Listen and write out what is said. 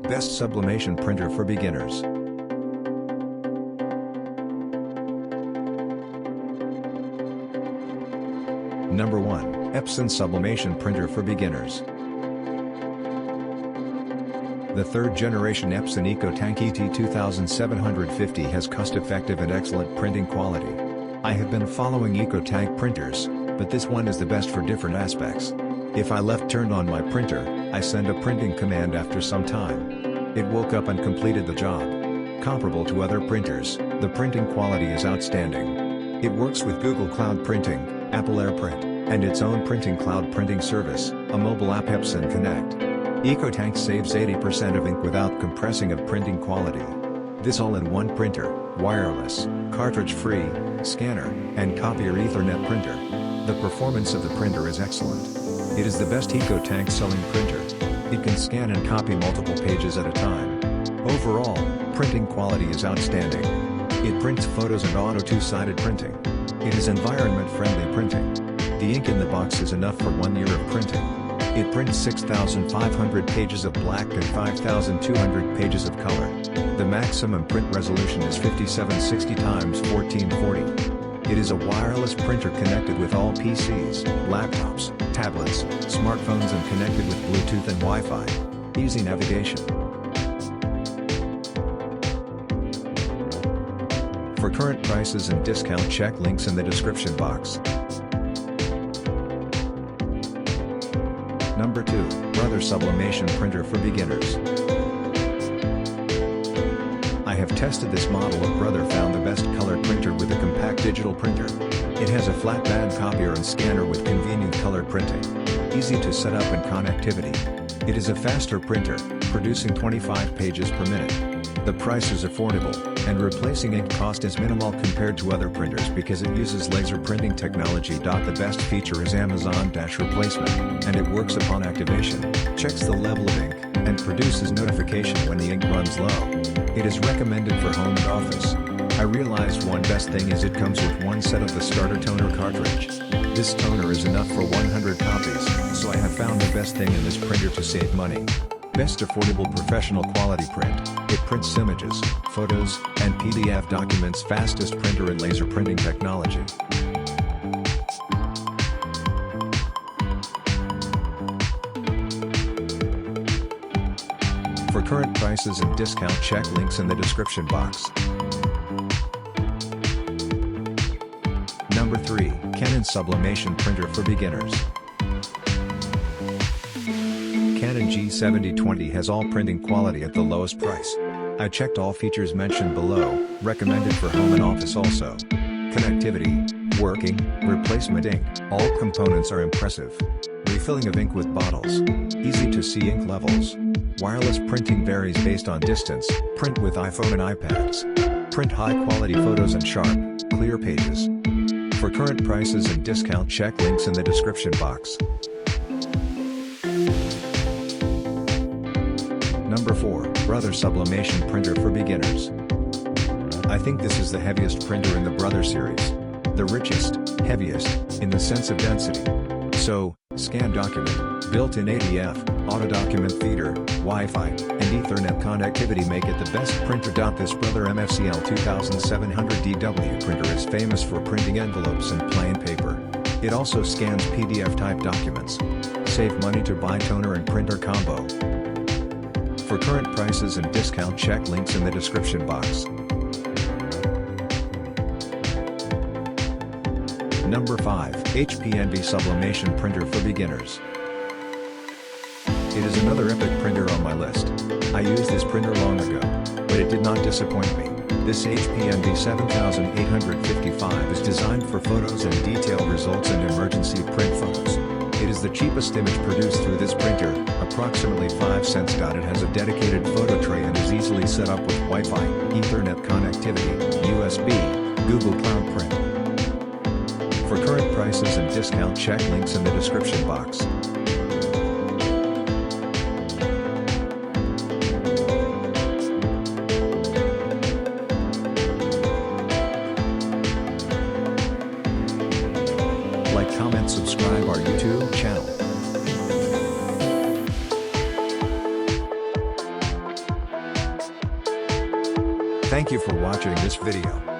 Best Sublimation Printer for Beginners. Number 1, Epson Sublimation Printer for Beginners. The third generation Epson EcoTank ET2750 has cost-effective and excellent printing quality. I have been following EcoTank printers, but this one is the best for different aspects. If I left turned on my printer, I send a printing command after some time. It woke up and completed the job. Comparable to other printers, the printing quality is outstanding. It works with Google Cloud Printing, Apple AirPrint, and its own printing cloud printing service, a mobile app Epson Connect. EcoTank saves 80% of ink without compressing of printing quality. This all-in-one printer, wireless, cartridge-free, scanner, and copier Ethernet printer. The performance of the printer is excellent. It is the best EcoTank selling printer. It can scan and copy multiple pages at a time. Overall, printing quality is outstanding. It prints photos and auto two-sided printing. It is environment-friendly printing. The ink in the box is enough for 1 year of printing. It prints 6,500 pages of black and 5,200 pages of color. The maximum print resolution is 5760 x 1440. It is a wireless printer connected with all PCs, laptops, tablets, smartphones and connected with Bluetooth and Wi-Fi. Easy navigation. For current prices and discount, check links in the description box. Number 2, Brother Sublimation Printer for Beginners. I have tested this model of Brother, found the best color printer with a compact digital printer. It has a flat band copier and scanner with convenient color printing. Easy to set up and connectivity. It is a faster printer, producing 25 pages per minute. The price is affordable, and replacing ink cost is minimal compared to other printers because it uses laser printing technology. The best feature is Amazon replacement, and it works upon activation, checks the level of ink, and produces notification when the ink runs low. It is recommended for home and office. I realized one best thing is it comes with one set of the starter toner cartridge. This toner is enough for 100 copies, so I have found the best thing in this printer to save money. Best affordable professional quality print. It prints images, photos, and PDF documents. Fastest printer in laser printing technology. For current prices and discount, check links in the description box. Number 3, Canon Sublimation Printer for Beginners. Canon G7020 has all printing quality at the lowest price. I checked all features mentioned below, recommended for home and office also. Connectivity, working, replacement ink, all components are impressive. Refilling of ink with bottles. Easy to see ink levels. Wireless printing varies based on distance, print with iPhone and iPads. Print high quality photos and sharp, clear pages. For current prices and discount, check links in the description box. Number 4, Brother Sublimation Printer for Beginners. I think this is the heaviest printer in the Brother series. The richest, heaviest, in the sense of density. So, scan document, built-in ADF, auto document feeder, Wi-Fi, and Ethernet connectivity make it the best printer. This Brother MFCL 2700DW printer is famous for printing envelopes and plain paper. It also scans PDF type documents. Save money to buy toner and printer combo. For current prices and discount, check links in the description box. Number 5, HP Envy Sublimation Printer for Beginners. It is another epic printer on my list. I used this printer long ago, but it did not disappoint me. This HP Envy 7855 is designed for photos and detailed results and emergency print photos. It is the cheapest image produced through this printer, approximately 5 cents. It has a dedicated photo tray and is easily set up with Wi-Fi, Ethernet connectivity, USB, Google Cloud Print. For current prices and discount, check links in the description box. Like, comment, subscribe our YouTube channel. Thank you for watching this video.